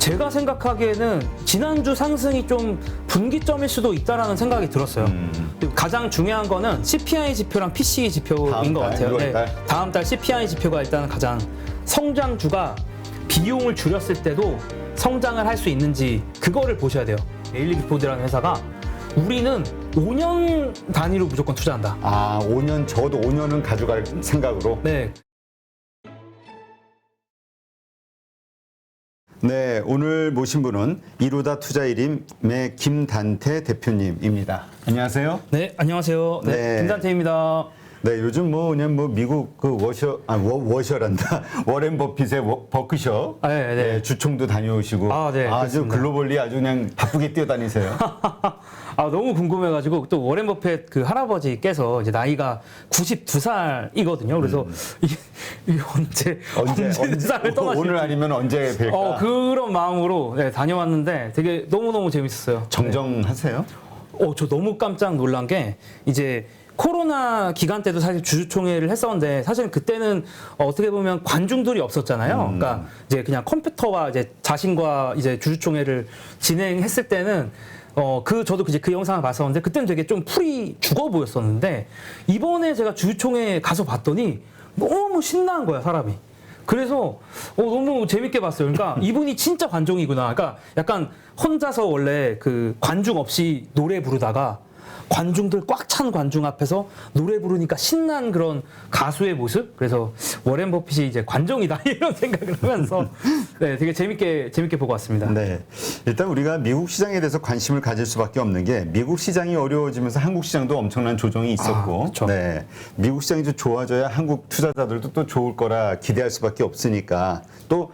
제가 생각하기에는 지난주 상승이 좀 분기점일 수도 있다라는 생각이 들었어요. 가장 중요한 거는 CPI 지표랑 PCE 지표인 것 같아요. 네, 다음 달 CPI 지표가 일단 가장 성장주가 비용을 줄였을 때도 성장을 할 수 있는지 그거를 보셔야 돼요. 데일리 기포드라는 회사가 우리는 5년 단위로 무조건 투자한다. 아, 5년, 적어도 5년은 가져갈 생각으로? 네. 네, 오늘 모신 분은 이루다 투자일임의 김단태 대표님입니다. 안녕하세요. 네, 안녕하세요. 네, 네. 김단태입니다. 네, 요즘 뭐 그냥 뭐 미국 그 워셔란다. 워렌 버핏의 버크셔 네, 네. 주총도 다녀오시고 네, 아주 그렇습니다. 글로벌리 아주 그냥 바쁘게 뛰어다니세요. 너무 궁금해가지고 또 워렌 버핏 그 할아버지께서 이제 나이가 92살이거든요. 그래서 이게 언제 세상을 떠나실지 오늘 아니면 언제 뵐까? 그런 마음으로 네, 다녀왔는데 되게 너무너무 재밌었어요. 정정하세요? 네. 저 너무 깜짝 놀란 게 이제 코로나 기간 때도 사실 주주총회를 했었는데 사실 그때는 어떻게 보면 관중들이 없었잖아요. 그러니까 이제 그냥 컴퓨터와 이제 자신과 이제 주주총회를 진행했을 때는 저도 그 영상을 봤었는데 그때는 되게 좀 풀이 죽어 보였었는데 이번에 제가 주주총회 가서 봤더니 너무 신나는 거야, 사람이. 그래서 너무 재밌게 봤어요. 그러니까 이분이 진짜 관종이구나. 그러니까 약간 혼자서 원래 그 관중 없이 노래 부르다가 관중들 꽉 찬 관중 앞에서 노래 부르니까 신난 그런 가수의 모습. 그래서 워렌 버핏이 이제 관종이다 이런 생각을 하면서 네, 되게 재밌게 보고 왔습니다. 네, 일단 우리가 미국 시장에 대해서 관심을 가질 수밖에 없는 게 미국 시장이 어려워지면서 한국 시장도 엄청난 조정이 있었고, 그렇죠. 네, 미국 시장이 좀 좋아져야 한국 투자자들도 또 좋을 거라 기대할 수밖에 없으니까 또.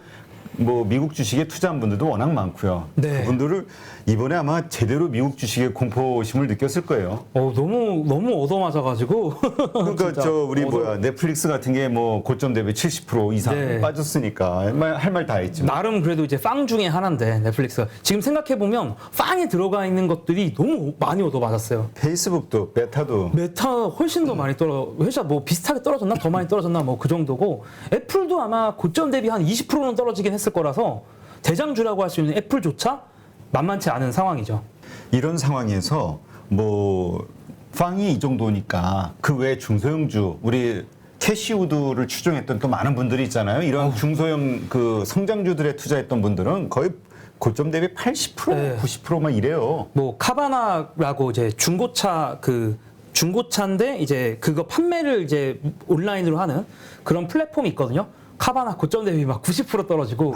뭐 미국 주식에 투자한 분들도 워낙 많고요. 네. 그분들을 이번에 아마 제대로 미국 주식에 공포심을 느꼈을 거예요. 너무 얻어맞아가지고. 그러니까 우리 넷플릭스 같은 게 뭐 고점 대비 70% 이상 네. 빠졌으니까 할 말 다 했죠. 나름 그래도 이제 빵 중에 하나인데 넷플릭스가 지금 생각해보면 빵에 들어가 있는 것들이 너무 많이 얻어맞았어요. 페이스북도 메타 훨씬 더 많이 회사 뭐 비슷하게 떨어졌나 더 많이 떨어졌나 뭐 그 정도고 애플도 아마 고점 대비 한 20%는 떨어지긴 했을 거라서 대장주라고 할 수 있는 애플조차 만만치 않은 상황이죠. 이런 상황에서 뭐 빵이 이 정도니까 그 외 중소형주 우리 캐시우드를 추종했던 또 많은 분들이 있잖아요. 이런 중소형 그 성장주들에 투자했던 분들은 거의 고점 대비 80%, 네. 90%만 이래요. 뭐 카바나라고 이제 중고차인데 이제 그거 판매를 이제 온라인으로 하는 그런 플랫폼이 있거든요. 카바나 고점 대비 막 90% 떨어지고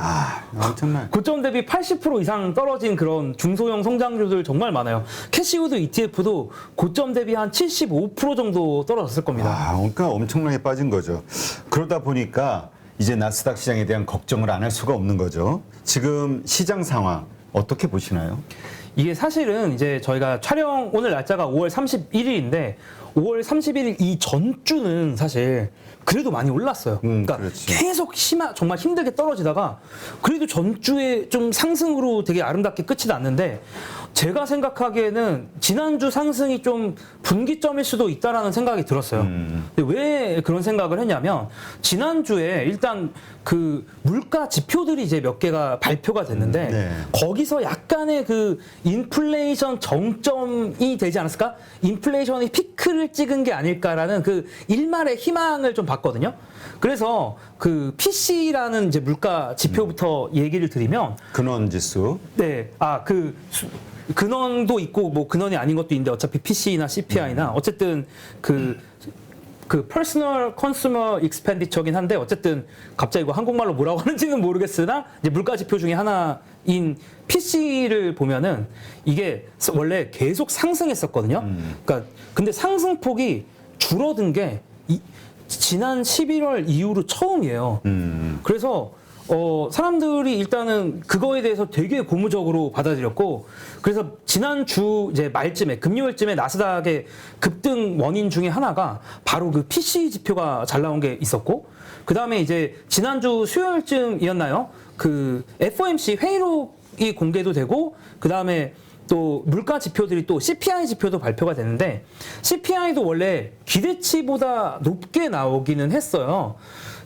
엄청나요. 고점 대비 80% 이상 떨어진 그런 중소형 성장주들 정말 많아요. 캐시우드 ETF도 고점 대비 한 75% 정도 떨어졌을 겁니다. 그러니까 엄청나게 빠진 거죠. 그러다 보니까 이제 나스닥 시장에 대한 걱정을 안 할 수가 없는 거죠. 지금 시장 상황 어떻게 보시나요? 이게 사실은 이제 저희가 오늘 날짜가 5월 31일인데 5월 31일 이 전주는 사실 그래도 많이 올랐어요. 그러니까 그렇지. 계속 정말 힘들게 떨어지다가 그래도 전주에 좀 상승으로 되게 아름답게 끝이 났는데 제가 생각하기에는 지난주 상승이 좀 분기점일 수도 있다라는 생각이 들었어요. 근데 왜 그런 생각을 했냐면 지난주에 일단 그 물가 지표들이 이제 몇 개가 발표가 됐는데 네. 거기서 약간의 그 인플레이션 정점이 되지 않았을까? 인플레이션이 피크를 찍은 게 아닐까라는 그 일말의 희망을 좀 봤거든요. 그래서 그 PC라는 이제 물가 지표부터 얘기를 드리면 근원 지수. 네, 근원도 있고 뭐 근원이 아닌 것도 있는데 어차피 PC나 CPI나 어쨌든 그 퍼스널 컨슈머 익스펜디처긴 한데 어쨌든 갑자기 이거 한국말로 뭐라고 하는지는 모르겠으나 이제 물가 지표 중에 하나인 PC를 보면은 이게 원래 계속 상승했었거든요. 그러니까 근데 상승폭이 줄어든 게 지난 11월 이후로 처음이에요. 그래서 사람들이 일단은 그거에 대해서 되게 고무적으로 받아들였고, 그래서 지난주 이제 말쯤에, 금요일쯤에 나스닥의 급등 원인 중에 하나가 바로 그 PC 지표가 잘 나온 게 있었고, 그 다음에 이제 지난주 수요일쯤이었나요? 그 FOMC 회의록이 공개도 되고, 그 다음에 또 물가 지표들이 또 CPI 지표도 발표가 되는데, CPI도 원래 기대치보다 높게 나오기는 했어요.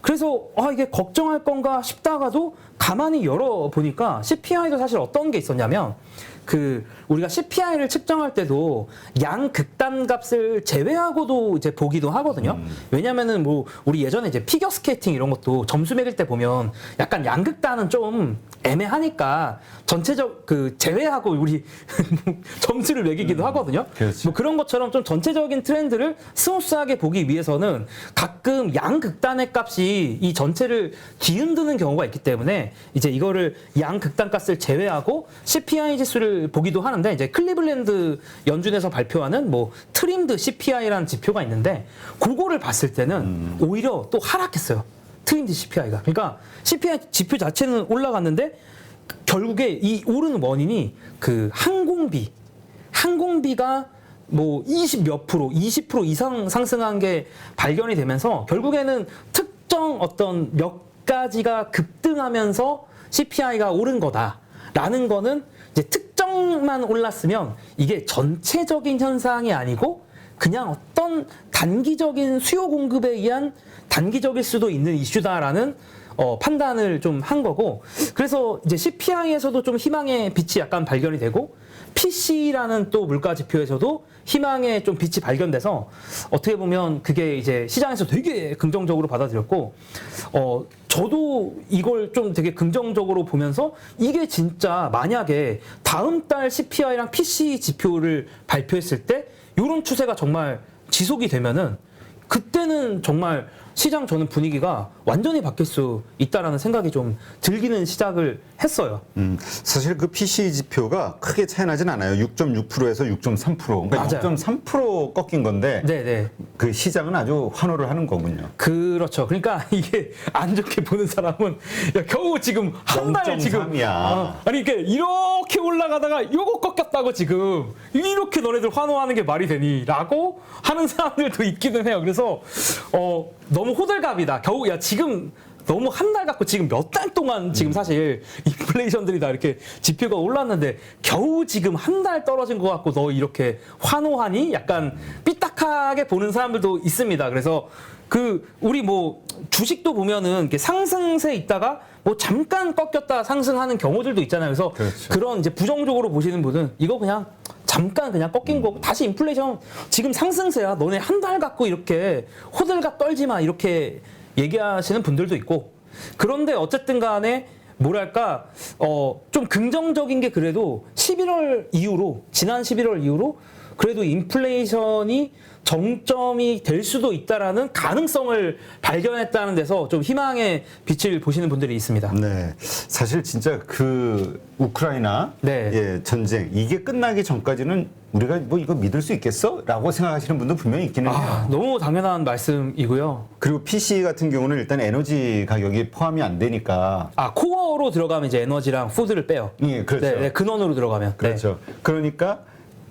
그래서 이게 걱정할 건가 싶다가도 가만히 열어보니까 CPI도 사실 어떤 게 있었냐면 그 우리가 CPI를 측정할 때도 양극단 값을 제외하고도 이제 보기도 하거든요. 왜냐면은 뭐 우리 예전에 이제 피겨 스케이팅 이런 것도 점수 매길 때 보면 약간 양극단은 좀 애매하니까 전체적 그 제외하고 우리 점수를 매기기도 하거든요. 그렇죠. 뭐 그런 것처럼 좀 전체적인 트렌드를 스무스하게 보기 위해서는 가끔 양극단의 값이 이 전체를 뒤흔드는 경우가 있기 때문에 이제 이거를 양극단 값을 제외하고 CPI 지수를 보기도 하는데 이제 클리블랜드 연준에서 발표하는 뭐 트림드 CPI라는 지표가 있는데 그거를 봤을 때는 오히려 또 하락했어요. 트림드 CPI가. 그러니까 CPI 지표 자체는 올라갔는데 결국에 이 오르는 원인이 그 항공비가 뭐 20 몇 프로, 20% 이상 상승한 게 발견이 되면서 결국에는 특정 어떤 몇 가지가 급등하면서 CPI가 오른 거다라는 거는 이제 특정만 올랐으면 이게 전체적인 현상이 아니고 그냥 어떤 단기적인 수요 공급에 의한 단기적일 수도 있는 이슈다라는 판단을 좀 한 거고 그래서 이제 CPI에서도 좀 희망의 빛이 약간 발견이 되고 PC라는 또 물가 지표에서도 희망의 좀 빛이 발견돼서 어떻게 보면 그게 이제 시장에서 되게 긍정적으로 받아들였고 저도 이걸 좀 되게 긍정적으로 보면서 이게 진짜 만약에 다음 달 CPI랑 PC 지표를 발표했을 때 이런 추세가 정말 지속이 되면은 그때는 정말 시장 저는 분위기가 완전히 바뀔 수 있다라는 생각이 좀 들기는 시작을 했어요. 사실 그 PC 지표가 크게 차이 나진 않아요. 6.6%에서 6.3%. 그러니까 맞아요. 6.3% 꺾인 건데 네네. 그 시장은 아주 환호를 하는 거군요. 그렇죠. 그러니까 이게 안 좋게 보는 사람은 야, 겨우 지금 한 달 지금 0.3이야. 아니 이게 이렇게 올라가다가 요거 꺾였다고 지금 이렇게 너네들 환호하는 게 말이 되니?라고 하는 사람들도 있기는 해요. 그래서 너무 호들갑이다. 겨우 야 지금 너무 한 달 갖고 지금 몇 달 동안 지금 사실 인플레이션들이 다 이렇게 지표가 올랐는데 겨우 지금 한 달 떨어진 것 같고 너 이렇게 환호하니? 약간 삐딱하게 보는 사람들도 있습니다. 그래서 그 우리 뭐 주식도 보면은 이렇게 상승세 있다가 뭐 잠깐 꺾였다 상승하는 경우들도 있잖아요. 그래서 그렇죠. 그런 이제 부정적으로 보시는 분은 이거 그냥 잠깐 그냥 꺾인 거고 다시 인플레이션 지금 상승세야. 너네 한 달 갖고 이렇게 호들갑 떨지 마 이렇게 얘기하시는 분들도 있고 그런데 어쨌든 간에 뭐랄까 좀 긍정적인 게 그래도 11월 이후로 지난 11월 이후로 그래도 인플레이션이 정점이 될 수도 있다라는 가능성을 발견했다는 데서 좀 희망의 빛을 보시는 분들이 있습니다. 네, 사실 진짜 그 우크라이나 네. 예, 전쟁 이게 끝나기 전까지는 우리가 뭐 이거 믿을 수 있겠어?라고 생각하시는 분도 분명히 있기는 해요. 너무 당연한 말씀이고요. 그리고 PC 같은 경우는 일단 에너지 가격이 포함이 안 되니까 코어로 들어가면 이제 에너지랑 푸드를 빼요. 예, 그렇죠. 네, 근원으로 들어가면. 그렇죠. 그러니까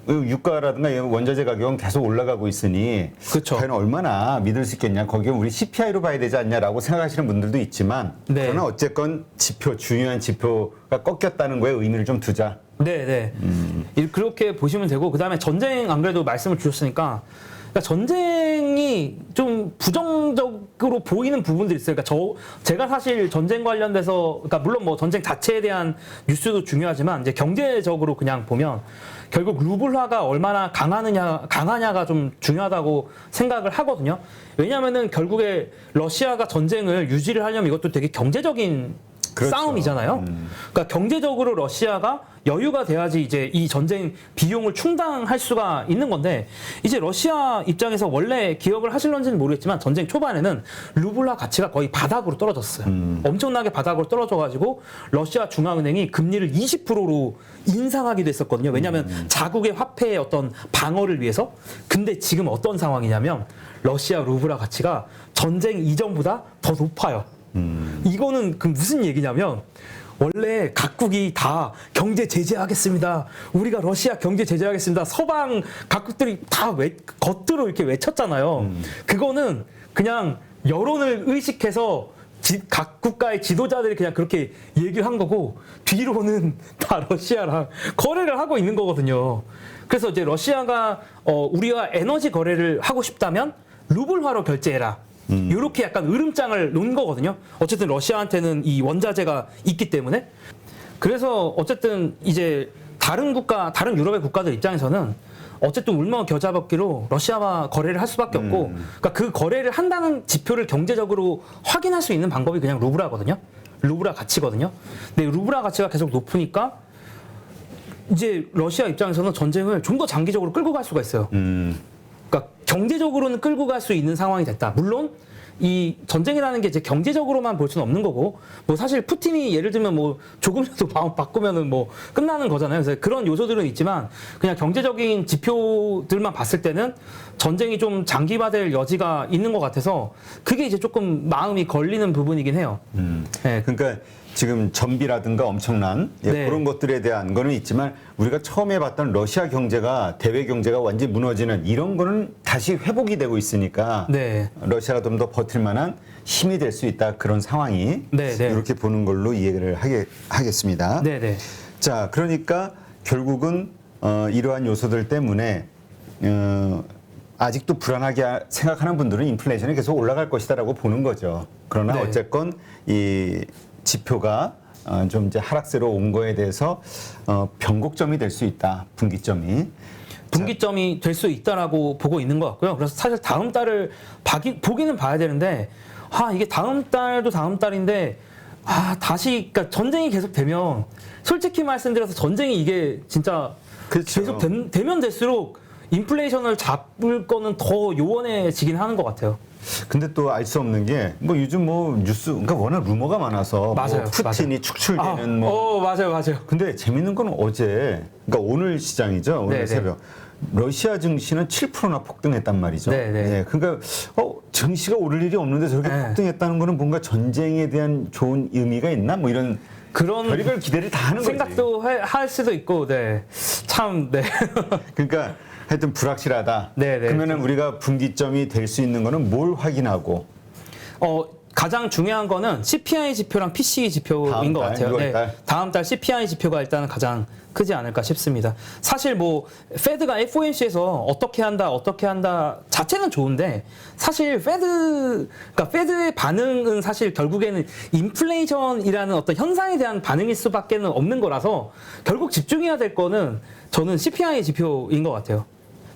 유가라든가 원자재 가격은 계속 올라가고 있으니 그렇죠. 과연 얼마나 믿을 수 있겠냐. 거기에 우리 CPI로 봐야 되지 않냐라고 생각하시는 분들도 있지만 네. 그러나 어쨌건 중요한 지표가 꺾였다는 거에 의미를 좀 두자. 네. 그렇게 보시면 되고 그다음에 전쟁 안 그래도 말씀을 주셨으니까 그러니까 전쟁이 좀 부정적으로 보이는 부분들이 있어요. 그러니까 제가 사실 전쟁 관련돼서 그러니까 물론 뭐 전쟁 자체에 대한 뉴스도 중요하지만 이제 경제적으로 그냥 보면 결국 루블화가 얼마나 강하냐가 좀 중요하다고 생각을 하거든요. 왜냐하면은 결국에 러시아가 전쟁을 유지를 하려면 이것도 되게 경제적인 그렇죠. 싸움이잖아요. 그러니까 경제적으로 러시아가 여유가 돼야지 이제 이 전쟁 비용을 충당할 수가 있는 건데 이제 러시아 입장에서 원래 기억을 하실런지는 모르겠지만 전쟁 초반에는 루블화 가치가 거의 바닥으로 떨어졌어요. 엄청나게 바닥으로 떨어져가지고 러시아 중앙은행이 금리를 20%로 인상하기도 했었거든요. 왜냐하면 자국의 화폐의 어떤 방어를 위해서. 근데 지금 어떤 상황이냐면 러시아 루블화 가치가 전쟁 이전보다 더 높아요. 이거는 그 무슨 얘기냐면 원래 각국이 다 경제 제재하겠습니다. 우리가 러시아 경제 제재하겠습니다. 서방 각국들이 다 겉으로 이렇게 외쳤잖아요. 그거는 그냥 여론을 의식해서 각 국가의 지도자들이 그냥 그렇게 얘기를 한 거고 뒤로는 다 러시아랑 거래를 하고 있는 거거든요. 그래서 이제 러시아가 우리와 에너지 거래를 하고 싶다면 루블화로 결제해라. 이렇게 약간 으름장을 놓은 거거든요. 어쨌든 러시아한테는 이 원자재가 있기 때문에. 그래서 어쨌든 이제 다른 유럽의 국가들 입장에서는 어쨌든 울먹여잡업기로 러시아와 거래를 할 수밖에 없고, 그러니까 그 거래를 한다는 지표를 경제적으로 확인할 수 있는 방법이 그냥 루블화거든요. 루블화 가치거든요. 근데 루블화 가치가 계속 높으니까 이제 러시아 입장에서는 전쟁을 좀 더 장기적으로 끌고 갈 수가 있어요. 그러니까 경제적으로는 끌고 갈 수 있는 상황이 됐다. 물론 이 전쟁이라는 게 이제 경제적으로만 볼 수는 없는 거고, 뭐 사실 푸틴이 예를 들면 뭐 조금이라도 마음 바꾸면은 뭐 끝나는 거잖아요. 그래서 그런 요소들은 있지만 그냥 경제적인 지표들만 봤을 때는 전쟁이 좀 장기화될 여지가 있는 것 같아서 그게 이제 조금 마음이 걸리는 부분이긴 해요. 네. 그러니까 지금 전비라든가 엄청난 네. 그런 것들에 대한 거는 있지만 우리가 처음에 봤던 러시아 경제가 대외 경제가 완전히 무너지는 이런 거는 다시 회복이 되고 있으니까 네. 러시아가 좀 더 버틸 만한 힘이 될 수 있다 그런 상황이 네, 네. 이렇게 보는 걸로 이해를 하겠습니다. 네네. 자, 그러니까 결국은 이러한 요소들 때문에 아직도 불안하게 생각하는 분들은 인플레이션이 계속 올라갈 것이다라고 보는 거죠. 그러나 네. 어쨌건 이 지표가 좀 이제 하락세로 온 거에 대해서 변곡점이 될 수 있다. 분기점이 될 수 있다라고 보고 있는 것 같고요. 그래서 사실 다음 달을 보기는 봐야 되는데, 이게 다음 달도 다음 달인데, 다시, 그러니까 전쟁이 계속 되면, 솔직히 말씀드려서 전쟁이 이게 진짜 그렇죠. 계속 되면 될수록 인플레이션을 잡을 거는 더 요원해지긴 하는 것 같아요. 근데 또 알 수 없는 게 뭐 요즘 뭐 뉴스 그러니까 워낙 루머가 많아서 맞아요, 뭐 푸틴이 맞아요. 축출되는 맞아요. 근데 재밌는 건 어제 그러니까 오늘 시장이죠. 오늘 네네. 새벽 러시아 증시는 7%나 폭등했단 말이죠. 네네. 예, 그러니까 증시가 오를 일이 없는데 저렇게 네. 폭등했다는 거는 뭔가 전쟁에 대한 좋은 의미가 있나? 뭐 이런 그런 별의별 기대를 다 하는 거지. 생각도 할 수도 있고, 네. 참, 네. 그러니까 하여튼 불확실하다. 네네. 그러면은 우리가 분기점이 될 수 있는 거는 뭘 확인하고 가장 중요한 거는 CPI 지표랑 PCE 지표인 다음 것 달, 같아요. 6월 달. 다음 달 CPI 지표가 일단은 가장 크지 않을까 싶습니다. 사실 뭐 페드가 FOMC에서 어떻게 한다 자체는 좋은데 사실 그러니까 페드의 반응은 사실 결국에는 인플레이션이라는 어떤 현상에 대한 반응일 수밖에는 없는 거라서 결국 집중해야 될 거는 저는 CPI 지표인 것 같아요.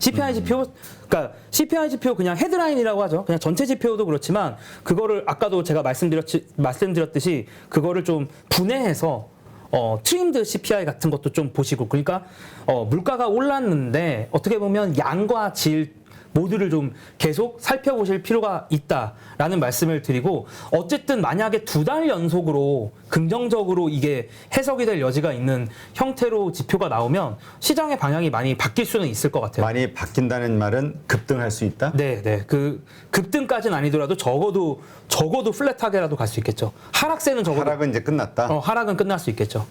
CPI 지표, 그러니까 CPI 지표 그냥 헤드라인이라고 하죠. 그냥 전체 지표도 그렇지만 그거를 아까도 제가 말씀드렸듯이 그거를 좀 분해해서 트림드 CPI 같은 것도 좀 보시고, 그러니까 물가가 올랐는데 어떻게 보면 양과 질 모두를 좀 계속 살펴보실 필요가 있다라는 말씀을 드리고, 어쨌든 만약에 2달 연속으로 긍정적으로 이게 해석이 될 여지가 있는 형태로 지표가 나오면 시장의 방향이 많이 바뀔 수는 있을 것 같아요. 많이 바뀐다는 말은 급등할 수 있다? 네. 그 급등까지는 아니더라도 적어도 플랫하게라도 갈 수 있겠죠. 하락세는 적어도 하락은 이제 끝났다. 하락은 끝날 수 있겠죠.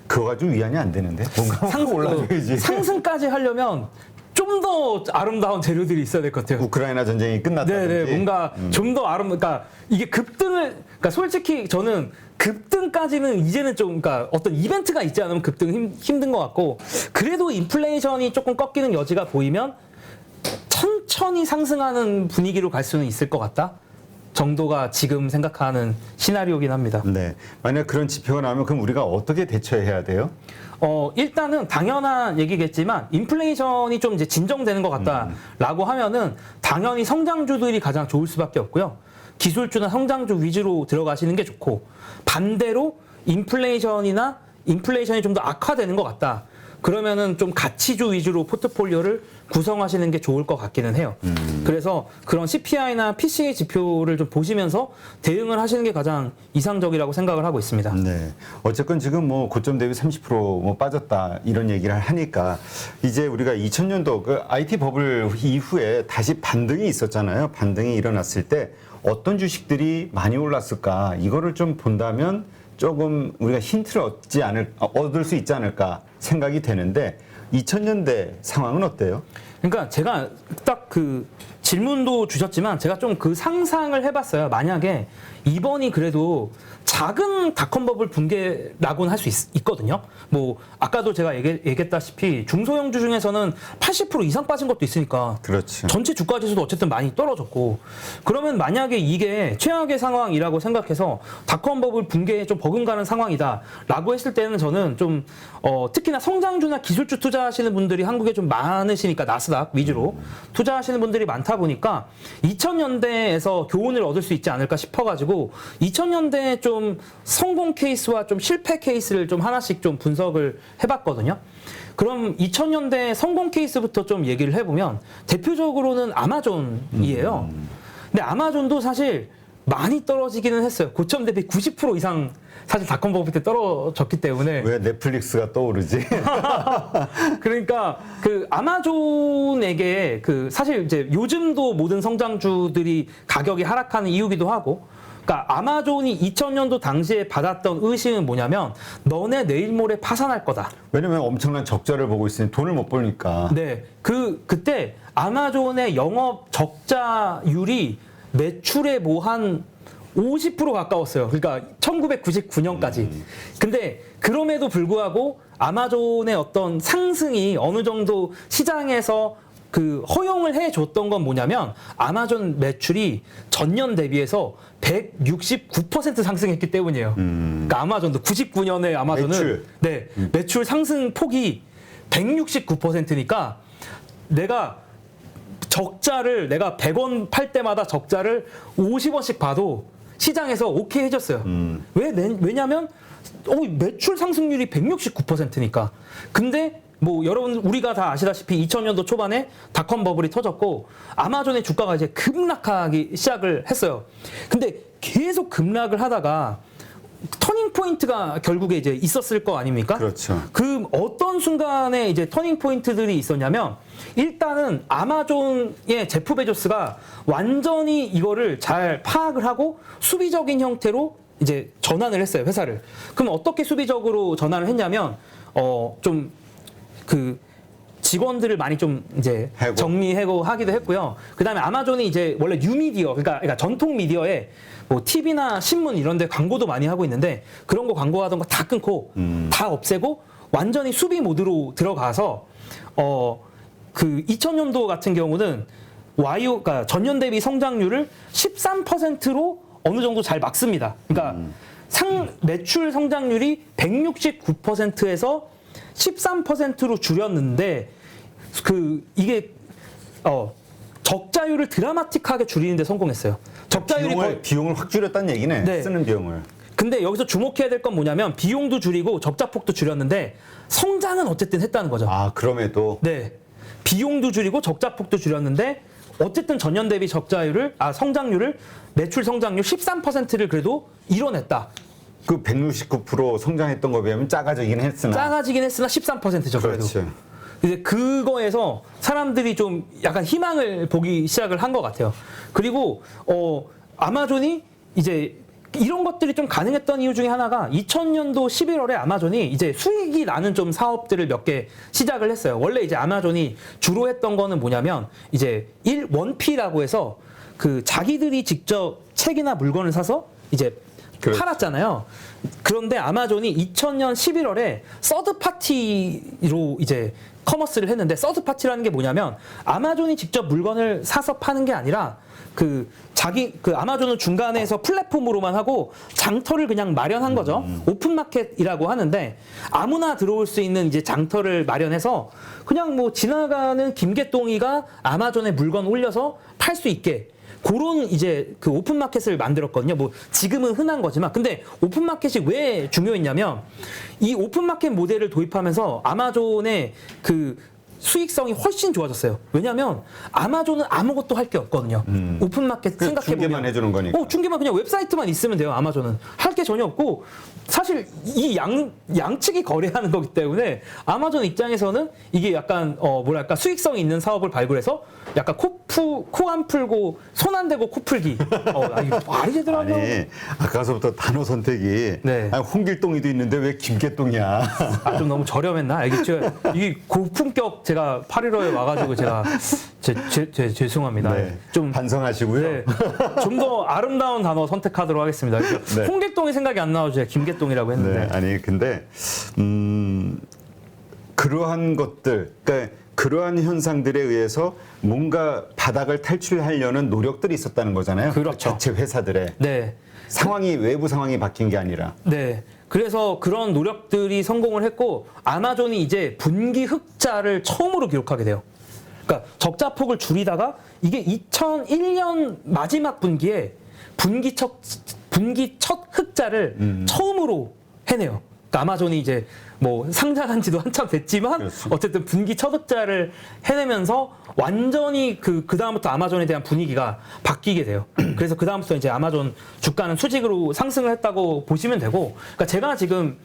그거 가지고 위안이 안 되는데 뭔가 올라줘야지. 상승까지 하려면 좀 더 아름다운 재료들이 있어야 될 것 같아요. 우크라이나 전쟁이 끝났다든지. 네네, 뭔가 좀 더 그러니까 이게 그러니까 솔직히 저는 급등까지는 이제는 좀, 그러니까 어떤 이벤트가 있지 않으면 급등 힘든 것 같고, 그래도 인플레이션이 조금 꺾이는 여지가 보이면 천천히 상승하는 분위기로 갈 수는 있을 것 같다 정도가 지금 생각하는 시나리오긴 합니다. 네. 만약 그런 지표가 나오면 그럼 우리가 어떻게 대처해야 돼요? 일단은 당연한 얘기겠지만 인플레이션이 좀 이제 진정되는 것 같다라고 하면은 당연히 성장주들이 가장 좋을 수밖에 없고요. 기술주나 성장주 위주로 들어가시는 게 좋고, 반대로 인플레이션이 좀 더 악화되는 것 같다. 그러면은 좀 가치주 위주로 포트폴리오를 구성하시는 게 좋을 것 같기는 해요. 그래서 그런 CPI나 PCE 지표를 좀 보시면서 대응을 하시는 게 가장 이상적이라고 생각을 하고 있습니다. 네. 어쨌건 지금 뭐 고점 대비 30% 빠졌다 이런 얘기를 하니까 이제 우리가 2000년도 그 IT 버블 이후에 다시 반등이 있었잖아요. 반등이 일어났을 때 어떤 주식들이 많이 올랐을까? 이거를 좀 본다면 조금 우리가 힌트를 얻을 수 있지 않을까 생각이 되는데 2000년대 상황은 어때요? 그러니까 제가 딱 그 질문도 주셨지만 제가 좀 그 상상을 해봤어요. 만약에 이번이 그래도 작은 닷컴 버블 붕괴라고는 할 수 있거든요. 뭐 아까도 제가 얘기했다시피 중소형주 중에서는 80% 이상 빠진 것도 있으니까 그렇지. 전체 주가 지수도 어쨌든 많이 떨어졌고 그러면 만약에 이게 최악의 상황이라고 생각해서 닷컴 버블 붕괴에 좀 버금가는 상황이다라고 했을 때는 저는 좀 특히나 성장주나 기술주 투자하시는 분들이 한국에 좀 많으시니까 나스닥 위주로 투자하시는 분들이 많다 보니까 2000년대에서 교훈을 얻을 수 있지 않을까 싶어가지고 2000년대에 좀 성공 케이스와 좀 실패 케이스를 좀 하나씩 좀 분석을 해봤거든요. 그럼 2000년대 성공 케이스부터 좀 얘기를 해보면 대표적으로는 아마존이에요. 근데 아마존도 사실 많이 떨어지기는 했어요. 고점 대비 90% 이상 사실 닷컴 버블 때 떨어졌기 때문에. 왜 넷플릭스가 떠오르지? 그러니까 그 아마존에게 그 사실 이제 요즘도 모든 성장주들이 가격이 하락하는 이유기도 하고 그러니까 아마존이 2000년도 당시에 받았던 의식은 뭐냐면 너네 내일 모레 파산할 거다. 왜냐면 엄청난 적자를 보고 있으니 돈을 못 벌니까. 네. 그때 아마존의 영업 적자율이 매출의 뭐 한 50% 가까웠어요. 그러니까 1999년까지. 근데 그럼에도 불구하고 아마존의 어떤 상승이 어느 정도 시장에서 그 허용을 해줬던 건 뭐냐면 아마존 매출이 전년 대비해서 169% 상승했기 때문이에요. 그러니까 아마존도 99년에 아마존은 매출. 네, 매출 상승 폭이 169%니까 내가 100원 팔 때마다 적자를 50원씩 봐도 시장에서 오케이 해줬어요. 왜냐면 매출 상승률이 169%니까. 근데 뭐 여러분 우리가 다 아시다시피 2000년도 초반에 닷컴 버블이 터졌고 아마존의 주가가 이제 급락하기 시작을 했어요. 근데 계속 급락을 하다가 터닝 포인트가 결국에 이제 있었을 거 아닙니까? 그렇죠. 그 어떤 순간에 이제 터닝 포인트들이 있었냐면 일단은 아마존의 제프 베조스가 완전히 이거를 잘 파악을 하고 수비적인 형태로 이제 전환을 했어요, 회사를. 그럼 어떻게 수비적으로 전환을 했냐면 좀 그 직원들을 많이 좀 이제 정리하고 하기도 했고요. 그다음에 아마존이 이제 원래 뉴미디어 그러니까 전통 미디어에 뭐 TV나 신문 이런 데 광고도 많이 하고 있는데 그런 거 광고하던 거 다 끊고 다 없애고 완전히 수비 모드로 들어가서 그 2000년도 같은 경우는 그러니까 전년 대비 성장률을 13%로 어느 정도 잘 막습니다. 그러니까 매출 성장률이 169%에서 13%로 줄였는데 이게 적자율을 드라마틱하게 줄이는데 성공했어요. 적자율이 비용을 확 줄였다는 얘기네. 네. 쓰는 비용을. 근데 여기서 주목해야 될 건 뭐냐면 비용도 줄이고 적자폭도 줄였는데 성장은 어쨌든 했다는 거죠. 아, 그럼에도. 네. 비용도 줄이고 적자폭도 줄였는데 어쨌든 전년 대비 성장률을 매출 성장률 13%를 그래도 이뤄냈다. 그 169% 성장했던 거에 비하면 작아지긴 했으나 13%죠, 그래도. 그렇죠. 이제 그거에서 사람들이 좀 약간 희망을 보기 시작을 한 것 같아요. 그리고 아마존이 이제 이런 것들이 좀 가능했던 이유 중에 하나가 2000년도 11월에 아마존이 이제 수익이 나는 좀 사업들을 몇 개 시작을 했어요. 원래 이제 아마존이 주로 했던 거는 뭐냐면 이제 1P라고 해서 그 자기들이 직접 책이나 물건을 사서 이제 팔았잖아요. 그런데 아마존이 2000년 11월에 서드 파티로 이제 커머스를 했는데 서드 파티라는 게 뭐냐면 아마존이 직접 물건을 사서 파는 게 아니라 그 아마존은 중간에서 플랫폼으로만 하고 장터를 그냥 마련한 거죠. 오픈 마켓이라고 하는데 아무나 들어올 수 있는 이제 장터를 마련해서 그냥 뭐 지나가는 김개똥이가 아마존에 물건 올려서 팔 수 있게 그런 이제 그 오픈 마켓을 만들었거든요. 뭐 지금은 흔한 거지만 근데 오픈 마켓이 왜 중요했냐면 이 오픈 마켓 모델을 도입하면서 아마존의 그 수익성이 훨씬 좋아졌어요. 왜냐하면 아마존은 아무것도 할 게 없거든요. 오픈 마켓 생각해 보면 중개만 해주는 거니까. 중개만 그냥 웹사이트만 있으면 돼요. 아마존은 할 게 전혀 없고 사실 이 양측이 거래하는 거기 때문에 아마존 입장에서는 이게 약간 뭐랄까 수익성이 있는 사업을 발굴해서 약간 코 안 풀고 손 안 대고 코 풀기. 이게 말이 제대로 안 나오네. 아니, 아까서부터 단어 선택이 네. 홍길동이도 있는데 왜 김개똥이야? 좀 너무 저렴했나? 알겠죠? 이게 고품격 제가 8.15에 와가지고 제가 죄송합니다. 네. 좀 반성하시고요. 네, 좀 더 아름다운 단어 선택하도록 하겠습니다. 네. 홍길동이 생각이 안 나와서 제가 김계동이라고 했는데. 네, 아니 근데 그러한 것들, 그러니까 그러한 현상들에 의해서 뭔가 바닥을 탈출하려는 노력들이 있었다는 거잖아요. 그렇죠. 자체 회사들의 네. 상황이 외부 상황이 바뀐 게 아니라. 네. 그래서 그런 노력들이 성공을 했고 아마존이 이제 분기 흑자를 처음으로 기록하게 돼요. 그러니까 적자폭을 줄이다가 이게 2001년 마지막 분기에 분기 첫 흑자를 처음으로 해내요. 그러니까 아마존이 이제 뭐 상장한 지도 한참 됐지만 그렇지. 어쨌든 분기 첫 흑자를 해내면서 완전히 그 다음부터 아마존에 대한 분위기가 바뀌게 돼요. 그래서 그 다음부터 이제 아마존 주가는 수직으로 상승을 했다고 보시면 되고, 그러니까 제가 지금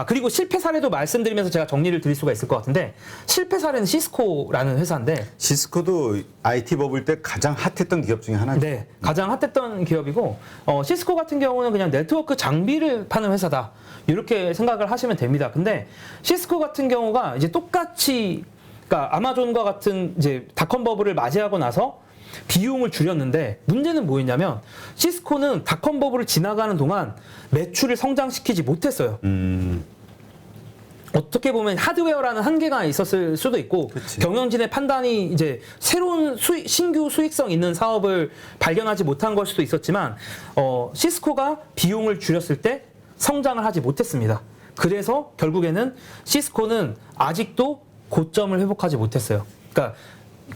그리고 실패 사례도 말씀드리면서 제가 정리를 드릴 수가 있을 것 같은데, 실패 사례는 시스코라는 회사인데, 시스코도 IT 버블 때 가장 핫했던 기업 중에 하나죠. 네, 가장 핫했던 기업이고, 시스코 같은 경우는 그냥 네트워크 장비를 파는 회사다, 이렇게 생각을 하시면 됩니다. 근데 시스코 같은 경우가 이제 똑같이, 그러니까 아마존과 같은 이제 닷컴 버블을 맞이하고 나서 비용을 줄였는데, 문제는 뭐였냐면 시스코는 닷컴 버블을 지나가는 동안 매출을 성장시키지 못했어요. 어떻게 보면 하드웨어라는 한계가 있었을 수도 있고, 그치. 경영진의 판단이 이제 새로운 신규 수익성 있는 사업을 발견하지 못한 걸 수도 있었지만, 시스코가 비용을 줄였을 때 성장을 하지 못했습니다. 그래서 결국에는 시스코는 아직도 고점을 회복하지 못했어요. 그러니까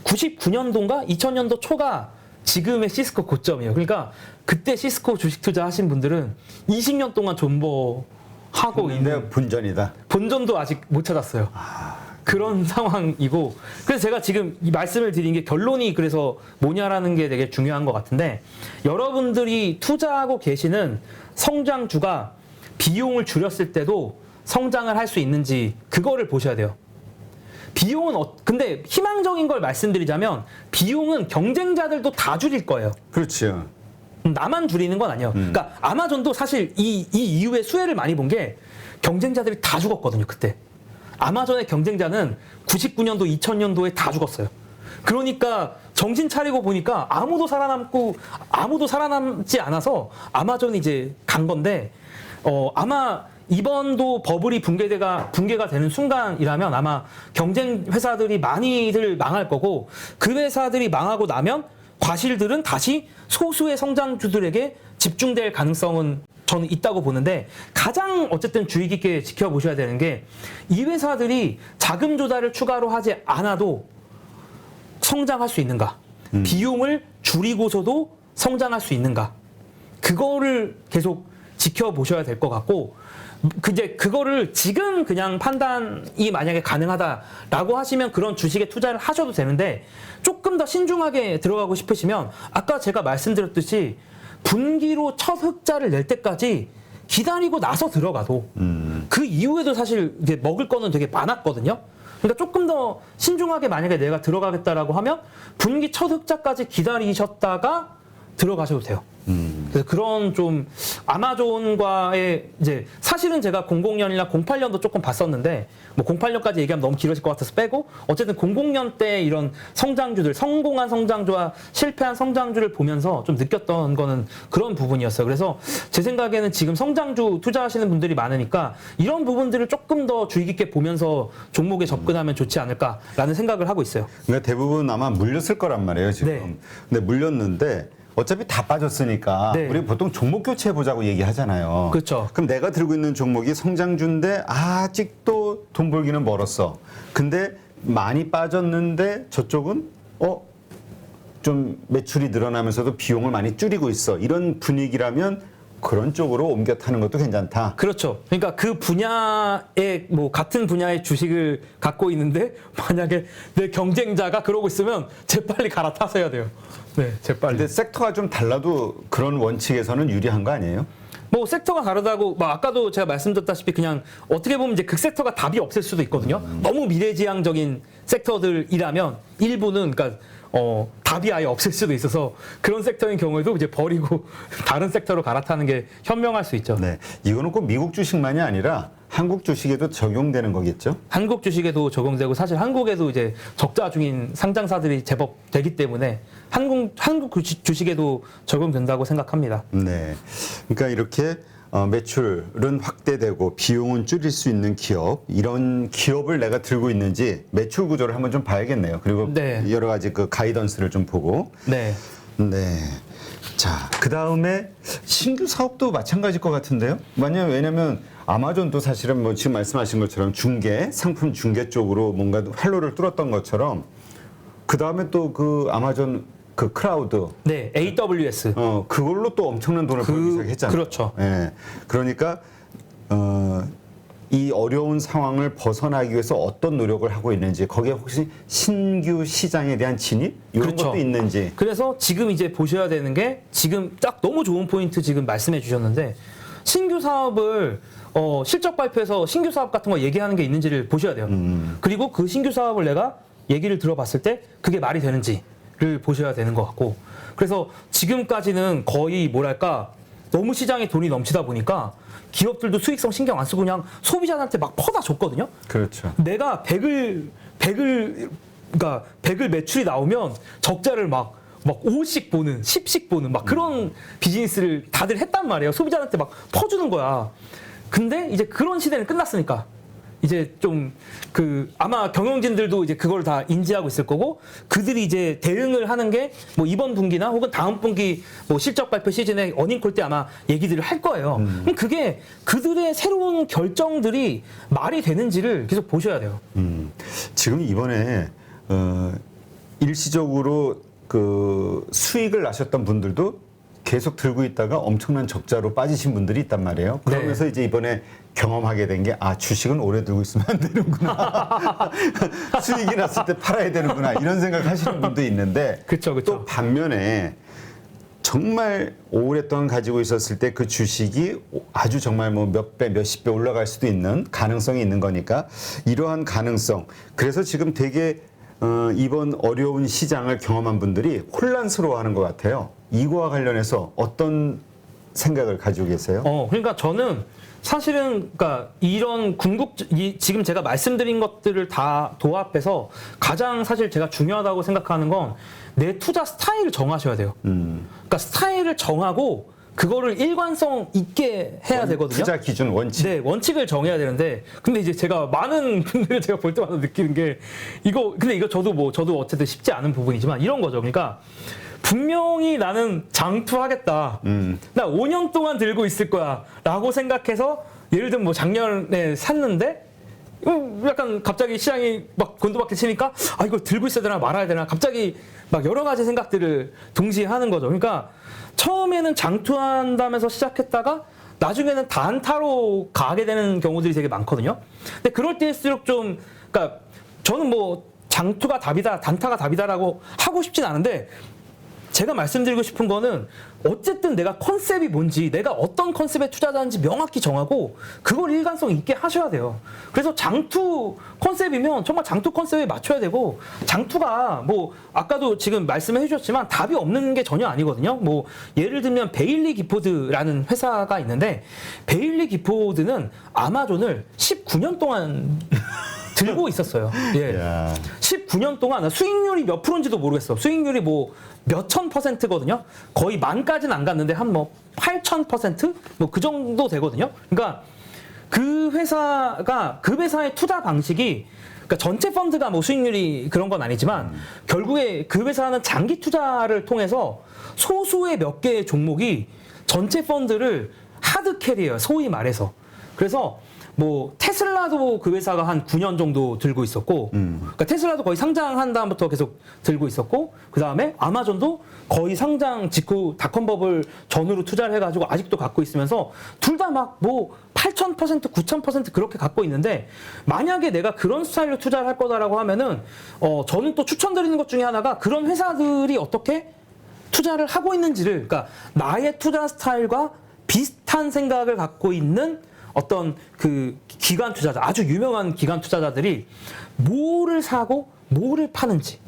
99년도인가 2000년도 초가 지금의 시스코 고점이에요. 그러니까 그때 시스코 주식 투자하신 분들은 20년 동안 존버하고 있는, 본전이다. 본전도 아직 못 찾았어요. 그런 상황이고, 그래서 제가 지금 이 말씀을 드린 게 결론이 그래서 뭐냐라는 게 되게 중요한 것 같은데, 여러분들이 투자하고 계시는 성장주가 비용을 줄였을 때도 성장을 할 수 있는지 그거를 보셔야 돼요. 비용은 근데 희망적인 걸 말씀드리자면 비용은 경쟁자들도 다 줄일 거예요. 그렇죠. 나만 줄이는 건 아니에요. 그러니까 아마존도 사실 이 이후에 수혜를 많이 본 게 경쟁자들이 다 죽었거든요, 그때. 아마존의 경쟁자는 99년도, 2000년도에 다 죽었어요. 그러니까 정신 차리고 보니까 아무도 살아남지 않아서 아마존이 이제 간 건데, 아마 이번도 버블이 붕괴가 되는 순간이라면 아마 경쟁 회사들이 많이들 망할 거고, 그 회사들이 망하고 나면 과실들은 다시 소수의 성장주들에게 집중될 가능성은 저는 있다고 보는데, 가장 어쨌든 주의 깊게 지켜보셔야 되는 게 이 회사들이 자금 조달을 추가로 하지 않아도 성장할 수 있는가, 비용을 줄이고서도 성장할 수 있는가, 그거를 계속 지켜보셔야 될 것 같고, 그거를 지금 그냥 판단이 만약에 가능하다라고 하시면 그런 주식에 투자를 하셔도 되는데, 조금 더 신중하게 들어가고 싶으시면 아까 제가 말씀드렸듯이 분기로 첫 흑자를 낼 때까지 기다리고 나서 들어가도 그 이후에도 사실 이제 먹을 거는 되게 많았거든요. 그러니까 조금 더 신중하게 만약에 내가 들어가겠다라고 하면 분기 첫 흑자까지 기다리셨다가 들어가셔도 돼요. 그래서 그런 좀 아마존과의 이제 사실은 제가 00년이나 08년도 조금 봤었는데, 뭐 08년까지 얘기하면 너무 길어질 것 같아서 빼고, 어쨌든 00년 때 이런 성장주들, 성공한 성장주와 실패한 성장주를 보면서 좀 느꼈던 거는 그런 부분이었어요. 그래서 제 생각에는 지금 성장주 투자하시는 분들이 많으니까 이런 부분들을 조금 더 주의 깊게 보면서 종목에 접근하면 좋지 않을까라는 생각을 하고 있어요. 그러니까 대부분 아마 물렸을 거란 말이에요, 지금. 네. 근데 물렸는데 어차피 다 빠졌으니까 네. 우리 보통 종목 교체해 보자고 얘기하잖아요. 그렇죠. 그럼 내가 들고 있는 종목이 성장주인데 아직도 돈 벌기는 멀었어. 근데 많이 빠졌는데 저쪽은 좀 매출이 늘어나면서도 비용을 많이 줄이고 있어. 이런 분위기라면 그런 쪽으로 옮겨 타는 것도 괜찮다. 그렇죠. 그러니까 그 분야의 뭐 같은 분야의 주식을 갖고 있는데 만약에 내 경쟁자가 그러고 있으면 재빨리 갈아타셔야 돼요. 네, 재빨리. 근데 섹터가 좀 달라도 그런 원칙에서는 유리한 거 아니에요? 뭐 섹터가 다르다고, 뭐 아까도 제가 말씀드렸다시피 그냥 어떻게 보면 이제 그 섹터가 답이 없을 수도 있거든요. 너무 미래지향적인 섹터들이라면 일부는 그러니까 답이 아예 없을 수도 있어서 그런 섹터인 경우에도 이제 버리고 다른 섹터로 갈아타는 게 현명할 수 있죠. 네, 이거는 꼭 미국 주식만이 아니라 한국 주식에도 적용되는 거겠죠? 한국 주식에도 적용되고 사실 한국에도 이제 적자 중인 상장사들이 제법 되기 때문에 한국 주식에도 적용된다고 생각합니다. 네. 그러니까 이렇게 매출은 확대되고 비용은 줄일 수 있는 기업, 이런 기업을 내가 들고 있는지 매출 구조를 한번 좀 봐야겠네요. 그리고 네. 여러 가지 그 가이던스를 좀 보고. 네. 네. 자, 그 다음에 신규 사업도 마찬가지일 것 같은데요? 왜냐면 아마존도 사실은 뭐 지금 말씀하신 것처럼 상품 중개 쪽으로 뭔가 활로를 뚫었던 것처럼 그 다음에 또 그 아마존 그 크라우드. 네. AWS. 그걸로 또 엄청난 돈을 벌기 시작했잖아요. 그렇죠. 예. 그러니까, 이 어려운 상황을 벗어나기 위해서 어떤 노력을 하고 있는지, 거기에 혹시 신규 시장에 대한 진입? 이런 그렇죠. 것도 있는지. 그래서 지금 이제 보셔야 되는 게 지금 딱 너무 좋은 포인트 지금 말씀해 주셨는데 신규 사업을 실적 발표에서 신규 사업 같은 거 얘기하는 게 있는지를 보셔야 돼요. 그리고 그 신규 사업을 내가 얘기를 들어봤을 때 그게 말이 되는지를 보셔야 되는 것 같고 그래서 지금까지는 거의 뭐랄까 너무 시장에 돈이 넘치다 보니까 기업들도 수익성 신경 안 쓰고 그냥 소비자한테 막 퍼다 줬거든요. 그렇죠. 내가 100을 매출이 나오면 적자를 막 5씩 보는, 10씩 보는 막 그런 비즈니스를 다들 했단 말이에요. 소비자한테 막 퍼주는 거야. 근데 이제 그런 시대는 끝났으니까 이제 좀 아마 경영진들도 이제 그걸 다 인지하고 있을 거고 그들이 이제 대응을 하는 게 뭐 이번 분기나 혹은 다음 분기 뭐 실적 발표 시즌에 어닝콜 때 아마 얘기들을 할 거예요. 그럼 그게 그들의 새로운 결정들이 말이 되는지를 계속 보셔야 돼요. 지금 이번에 일시적으로 그 수익을 나셨던 분들도 계속 들고 있다가 엄청난 적자로 빠지신 분들이 있단 말이에요. 그러면서 이제 이번에 경험하게 된 게 주식은 오래 들고 있으면 안 되는구나. 수익이 났을 때 팔아야 되는구나. 이런 생각 하시는 분도 있는데 그쵸. 또 반면에 정말 오랫동안 가지고 있었을 때 그 주식이 아주 정말 뭐 몇 배, 몇십 배 올라갈 수도 있는 가능성이 있는 거니까 이러한 가능성. 그래서 지금 되게 이번 어려운 시장을 경험한 분들이 혼란스러워하는 것 같아요. 이거와 관련해서 어떤 생각을 가지고 계세요? 그러니까 저는 사실은 그러니까 이런 지금 제가 말씀드린 것들을 다 도합해서 가장 사실 제가 중요하다고 생각하는 건 내 투자 스타일을 정하셔야 돼요. 그러니까 스타일을 정하고 그거를 일관성 있게 해야 되거든요. 투자 기준 원칙. 네, 원칙을 정해야 되는데 근데 이제 제가 많은 분들을 제가 볼 때마다 느끼는 게 근데 이거 저도 어쨌든 쉽지 않은 부분이지만 이런 거죠. 그러니까 분명히 나는 장투하겠다. 나 5년 동안 들고 있을 거야. 라고 생각해서 예를 들면 뭐 작년에 샀는데 약간 갑자기 시장이 막 곤두박질 치니까 이걸 들고 있어야 되나 말아야 되나 갑자기 막 여러 가지 생각들을 동시에 하는 거죠. 그러니까 처음에는 장투한다면서 시작했다가 나중에는 단타로 가게 되는 경우들이 되게 많거든요. 근데 그럴 때일수록 그러니까 저는 뭐 장투가 답이다, 단타가 답이다라고 하고 싶진 않은데 제가 말씀드리고 싶은 거는 어쨌든 내가 컨셉이 뭔지 내가 어떤 컨셉에 투자자인지 명확히 정하고 그걸 일관성 있게 하셔야 돼요. 그래서 장투 컨셉이면 정말 장투 컨셉에 맞춰야 되고 장투가 뭐 아까도 지금 말씀해 주셨지만 답이 없는 게 전혀 아니거든요. 뭐 예를 들면 베일리 기포드라는 회사가 있는데 베일리 기포드는 아마존을 19년 동안 들고 있었어요. 예. 19년 동안 수익률이 몇 프로인지도 모르겠어. 수익률이 뭐 몇천 %거든요. 거의 만까지는 안 갔는데 한 뭐 8,000% 뭐 그 정도 되거든요. 그러니까 그 회사의 투자 방식이 그러니까 전체 펀드가 뭐 수익률이 그런 건 아니지만 결국에 그 회사는 장기 투자를 통해서 소수의 몇 개의 종목이 전체 펀드를 하드 캐리해요. 소위 말해서. 그래서 뭐 테슬라도 그 회사가 한 9년 정도 들고 있었고 그러니까 테슬라도 거의 상장한 다음부터 계속 들고 있었고 그다음에 아마존도 거의 상장 직후 닷컴버블 전후로 투자를 해가지고 아직도 갖고 있으면서 둘 다 막 뭐 8,000%, 9,000% 그렇게 갖고 있는데 만약에 내가 그런 스타일로 투자를 할 거다라고 하면은 저는 또 추천드리는 것 중에 하나가 그런 회사들이 어떻게 투자를 하고 있는지를 그러니까 나의 투자 스타일과 비슷한 생각을 갖고 있는 어떤 그 기관 투자자, 아주 유명한 기관 투자자들이 뭐를 사고 뭐를 파는지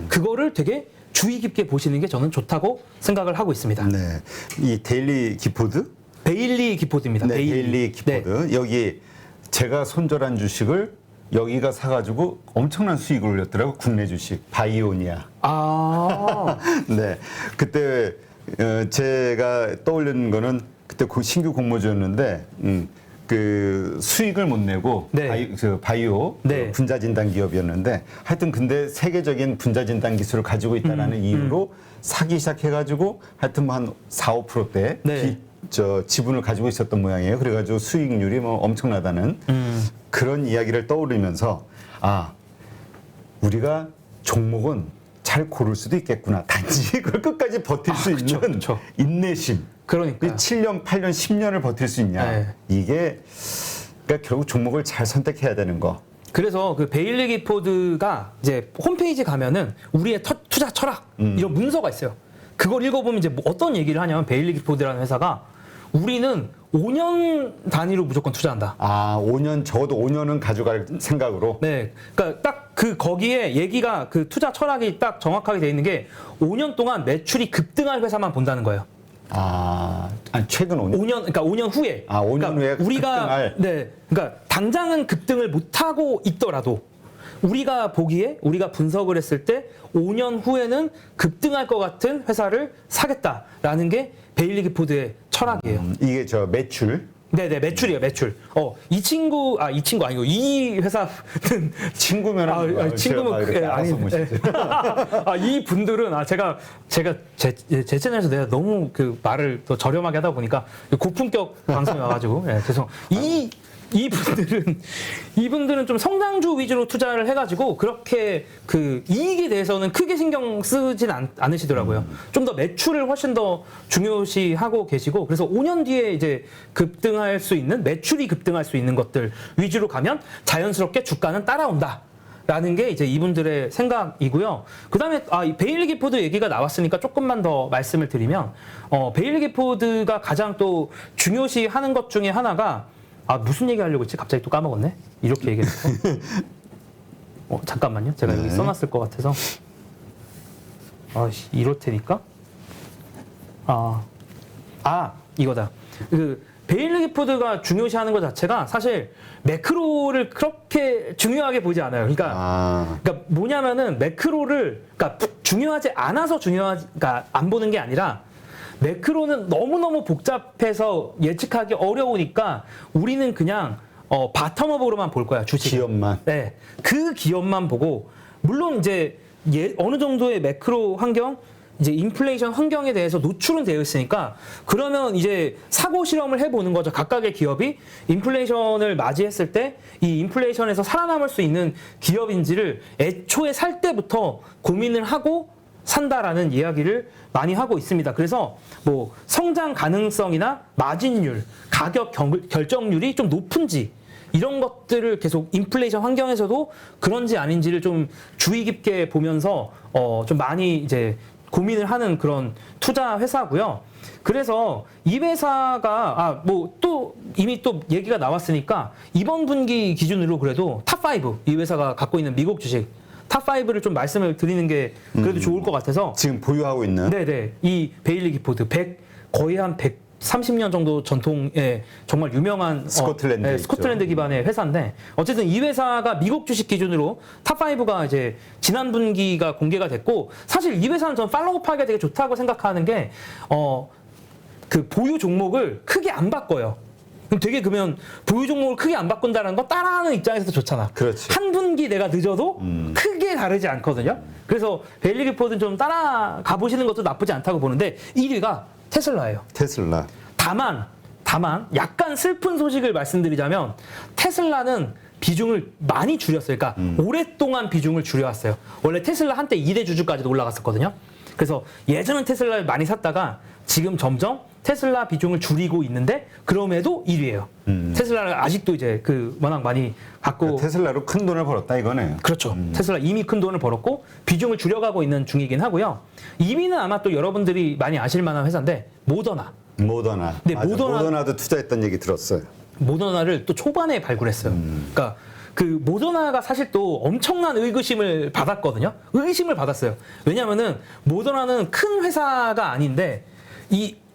그거를 되게 주의 깊게 보시는 게 저는 좋다고 생각을 하고 있습니다. 네, 이 데일리 기포드? 베일리 기포드입니다. 네, 데일리 기포드. 네. 여기 제가 손절한 주식을 여기가 사가지고 엄청난 수익을 올렸더라고. 국내 주식 바이오니아. 아, 네, 그때 제가 떠올리는 거는 그때 신규 공모주였는데 그 수익을 못 내고 네. 바이오 네. 그 분자 진단 기업이었는데 하여튼 근데 세계적인 분자 진단 기술을 가지고 있다라는 이유로 사기 시작해가지고 하여튼 뭐 한 4, 5%대 네. 지분을 가지고 있었던 모양이에요. 그래가지고 수익률이 뭐 엄청나다는 그런 이야기를 떠올리면서 아 우리가 종목은 잘 고를 수도 있겠구나. 단지 그걸 끝까지 버틸 수 그쵸, 있는 그쵸. 인내심. 그러니까. 7년, 8년, 10년을 버틸 수 있냐. 네. 이게 그러니까 결국 종목을 잘 선택해야 되는 거. 그래서 그 베일리 기포드가 이제 홈페이지 가면은 우리의 투자 철학 이런 문서가 있어요. 그걸 읽어보면 이제 뭐 어떤 얘기를 하냐면 베일리 기포드라는 회사가 우리는 5년 단위로 무조건 투자한다. 아, 5년 적어도 5년은 가져갈 생각으로. 네, 그러니까 딱 그 거기에 얘기가 그 투자 철학이 딱 정확하게 돼 있는 게 5년 동안 매출이 급등할 회사만 본다는 거예요. 아, 아니, 최근 5년. 5년, 그러니까 5년 후에. 아, 5년 그러니까 후에 우리가 급등할. 네, 그러니까 당장은 급등을 못 하고 있더라도 우리가 보기에 우리가 분석을 했을 때 5년 후에는 급등할 것 같은 회사를 사겠다라는 게 베일리 기포드의 철학이에요. 이게 저 매출. 네네, 매출이에요, 매출. 이 친구 아니고 이 회사는 친구면 친구면 이 분들은 제가 제 채널에서 내가 너무 그 말을 더 저렴하게 하다 보니까 고품격 방송에 와가지고 죄송. 이분들은 좀 성장주 위주로 투자를 해가지고 그렇게 그 이익에 대해서는 크게 신경 쓰진 않으시더라고요. 좀 더 매출을 훨씬 더 중요시하고 계시고 그래서 5년 뒤에 이제 급등할 수 있는 매출이 급등할 수 있는 것들 위주로 가면 자연스럽게 주가는 따라온다. 라는 게 이제 이분들의 생각이고요. 그 다음에 이 베일리 기포드 얘기가 나왔으니까 조금만 더 말씀을 드리면 베일리 기포드가 가장 또 중요시하는 것 중에 하나가 무슨 얘기 하려고 했지? 갑자기 또 까먹었네? 이렇게 얘기했어. 잠깐만요. 제가 여기 써놨을 것 같아서. 이럴 테니까. 이거다. 그, 베일리 기포드가 중요시하는 것 자체가 사실 매크로를 그렇게 중요하게 보지 않아요. 그러니까 뭐냐면은 매크로를, 그러니까 중요하지 않아서 그러니까 안 보는 게 아니라 매크로는 너무너무 복잡해서 예측하기 어려우니까 우리는 그냥 바텀업으로만 볼 거야, 주식. 기업만. 네. 그 기업만 보고 물론 이제 어느 정도의 매크로 환경, 이제 인플레이션 환경에 대해서 노출은 되어 있으니까 그러면 이제 사고 실험을 해보는 거죠. 각각의 기업이 인플레이션을 맞이했을 때 이 인플레이션에서 살아남을 수 있는 기업인지를 애초에 살 때부터 고민을 하고 산다라는 이야기를 많이 하고 있습니다. 그래서 뭐 성장 가능성이나 마진율, 가격 결정률이 좀 높은지 이런 것들을 계속 인플레이션 환경에서도 그런지 아닌지를 좀 주의 깊게 보면서 좀 많이 이제 고민을 하는 그런 투자 회사고요. 그래서 이 회사가 뭐 또 이미 또 얘기가 나왔으니까 이번 분기 기준으로 그래도 탑5 이 회사가 갖고 있는 미국 주식 탑5를 좀 말씀을 드리는 게 그래도 좋을 것 같아서 지금 보유하고 있는 네네 이 베일리 기포드 거의 한 130년 정도 전통의 정말 유명한 스코틀랜드 기반의 회사인데 어쨌든 이 회사가 미국 주식 기준으로 탑5가 이제 지난 분기가 공개가 됐고 사실 이 회사는 전 팔로우하기가 되게 좋다고 생각하는 게 그 보유 종목을 크게 안 바꿔요. 그러면 보유 종목을 크게 안 바꾼다는 거 따라하는 입장에서도 좋잖아. 그렇지. 한 분기 내가 늦어도 크게 다르지 않거든요. 그래서 베일리 기포드는 좀 따라가 보시는 것도 나쁘지 않다고 보는데 1위가 테슬라예요. 테슬라. 다만 약간 슬픈 소식을 말씀드리자면 테슬라는 비중을 많이 줄였어요. 그러니까 오랫동안 비중을 줄여왔어요. 원래 테슬라 한때 2대 주주까지도 올라갔었거든요. 그래서 예전엔 테슬라를 많이 샀다가 지금 점점 테슬라 비중을 줄이고 있는데 그럼에도 1위예요. 테슬라를 아직도 이제 워낙 많이 갖고 테슬라로 큰 돈을 벌었다 이거네요. 그렇죠. 테슬라 이미 큰 돈을 벌었고 비중을 줄여가고 있는 중이긴 하고요. 2위는 아마 또 여러분들이 많이 아실 만한 회사인데 모더나. 네, 모더나도 투자했던 얘기 들었어요. 모더나를 또 초반에 발굴했어요. 그러니까 그 모더나가 사실 또 엄청난 의구심을 받았거든요. 의심을 받았어요. 왜냐면은 모더나는 큰 회사가 아닌데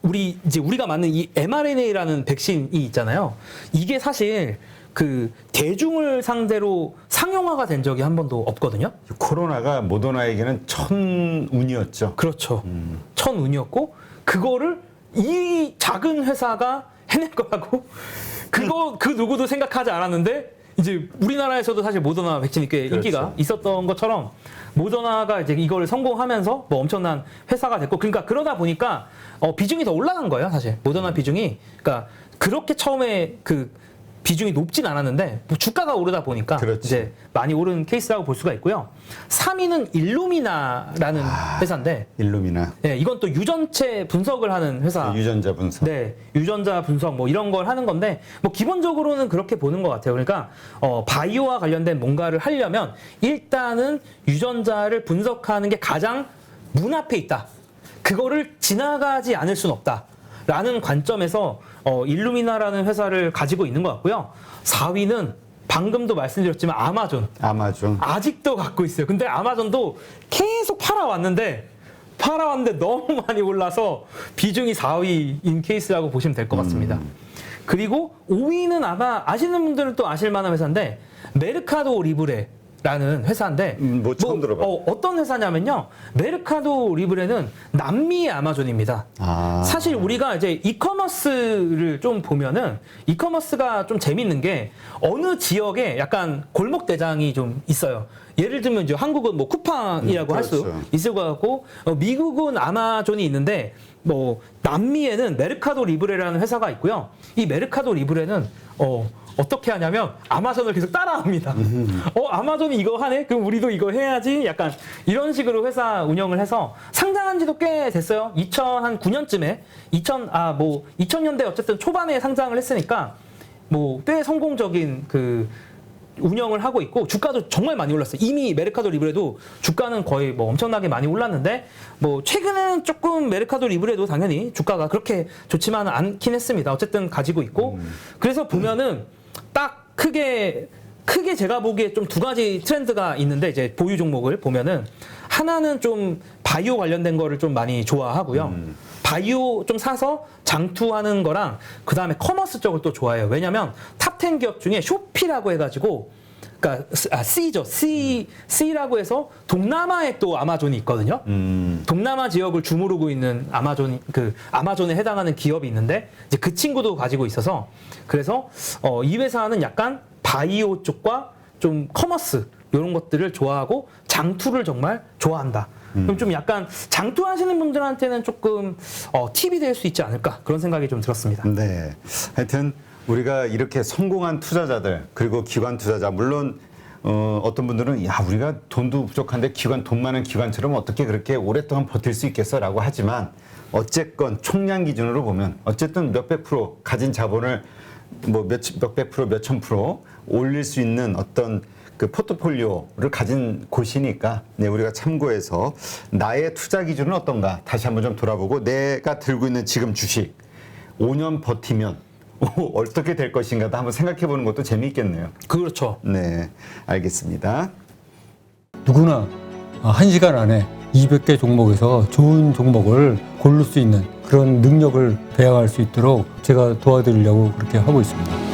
우리가 맞는 이 mRNA라는 백신이 있잖아요. 이게 사실 그 대중을 상대로 상용화가 된 적이 한 번도 없거든요. 코로나가 모더나에게는 천운이었죠. 그렇죠. 천운이었고 그거를 이 작은 회사가 해낼 거라고 그 누구도 생각하지 않았는데 이제 우리나라에서도 사실 모더나 백신이 꽤 인기가 그렇죠. 있었던 것처럼 모더나가 이제 이걸 성공하면서 뭐 엄청난 회사가 됐고 그러니까 그러다 보니까 비중이 더 올라간 거예요, 사실. 모더나 비중이. 그러니까 그렇게 처음에 그 비중이 높진 않았는데 뭐 주가가 오르다 보니까 그렇지. 이제 많이 오른 케이스라고 볼 수가 있고요. 3위는 일루미나라는 회사인데 일루미나. 네, 이건 또 유전체 분석을 하는 회사. 유전자 분석. 네, 유전자 분석 뭐 이런 걸 하는 건데 뭐 기본적으로는 그렇게 보는 것 같아요. 그러니까 바이오와 관련된 뭔가를 하려면 일단은 유전자를 분석하는 게 가장 문 앞에 있다. 그거를 지나가지 않을 수는 없다. 라는 관점에서 일루미나라는 회사를 가지고 있는 것 같고요. 4위는 방금도 말씀드렸지만 아마존. 아직도 갖고 있어요. 근데 아마존도 계속 팔아왔는데 너무 많이 올라서 비중이 4위인 케이스라고 보시면 될 것 같습니다. 그리고 5위는 아마 아시는 분들은 또 아실 만한 회사인데 메르카도 리브레라는 회사인데 뭐 처음 들어봐. 어떤 회사냐면요. 메르카도 리브레는 남미의 아마존입니다. 사실 우리가 이제 이커머스를 좀 보면은 이커머스가 좀 재밌는 게 어느 지역에 약간 골목 대장이 좀 있어요. 예를 들면 이제 한국은 뭐 쿠팡이라고 할 수 그렇죠. 있을 것 같고 미국은 아마존이 있는데 뭐 남미에는 메르카도 리브레라는 회사가 있고요. 이 메르카도 리브레는 어떻게 하냐면 아마존을 계속 따라합니다. 아마존이 이거 하네? 그럼 우리도 이거 해야지? 약간 이런 식으로 회사 운영을 해서 상장한 지도 꽤 됐어요. 2009년쯤에 2000년대 어쨌든 초반에 상장을 했으니까 뭐 꽤 성공적인 그 운영을 하고 있고 주가도 정말 많이 올랐어요. 이미 메르카도 리브레도 주가는 거의 뭐 엄청나게 많이 올랐는데 뭐 최근은 조금 메르카도 리브레도 당연히 주가가 그렇게 좋지만은 않긴 했습니다. 어쨌든 가지고 있고 그래서 보면은 딱 크게 제가 보기에 좀 두 가지 트렌드가 있는데 이제 보유 종목을 보면은 하나는 좀 바이오 관련된 거를 좀 많이 좋아하고요. 바이오 좀 사서 장투하는 거랑 그 다음에 커머스 쪽을 또 좋아해요. 왜냐면 탑10 기업 중에 쇼피라고 해가지고 그러니까 C죠. C라고 해서 동남아에 또 아마존이 있거든요. 동남아 지역을 주무르고 있는 아마존에 해당하는 기업이 있는데 이제 그 친구도 가지고 있어서 그래서 이 회사는 약간 바이오 쪽과 좀 커머스 이런 것들을 좋아하고 장투를 정말 좋아한다. 그럼 좀 약간 장투하시는 분들한테는 조금 팁이 될 수 있지 않을까 그런 생각이 좀 들었습니다. 네. 하여튼 우리가 이렇게 성공한 투자자들 그리고 기관 투자자 물론 어떤 분들은 야 우리가 돈도 부족한데 돈 많은 기관처럼 어떻게 그렇게 오랫동안 버틸 수 있겠어라고 하지만 어쨌건 총량 기준으로 보면 어쨌든 몇백 프로 가진 자본을 뭐 몇백 프로 몇천 프로 올릴 수 있는 어떤 그 포트폴리오를 가진 곳이니까 네, 우리가 참고해서 나의 투자 기준은 어떤가 다시 한번 좀 돌아보고 내가 들고 있는 지금 주식 5년 버티면 어떻게 될 것인가도 한번 생각해 보는 것도 재미있겠네요. 그렇죠. 네, 알겠습니다. 누구나 1시간 안에 200개 종목에서 좋은 종목을 고를 수 있는 그런 능력을 배양할 수 있도록 제가 도와드리려고 그렇게 하고 있습니다.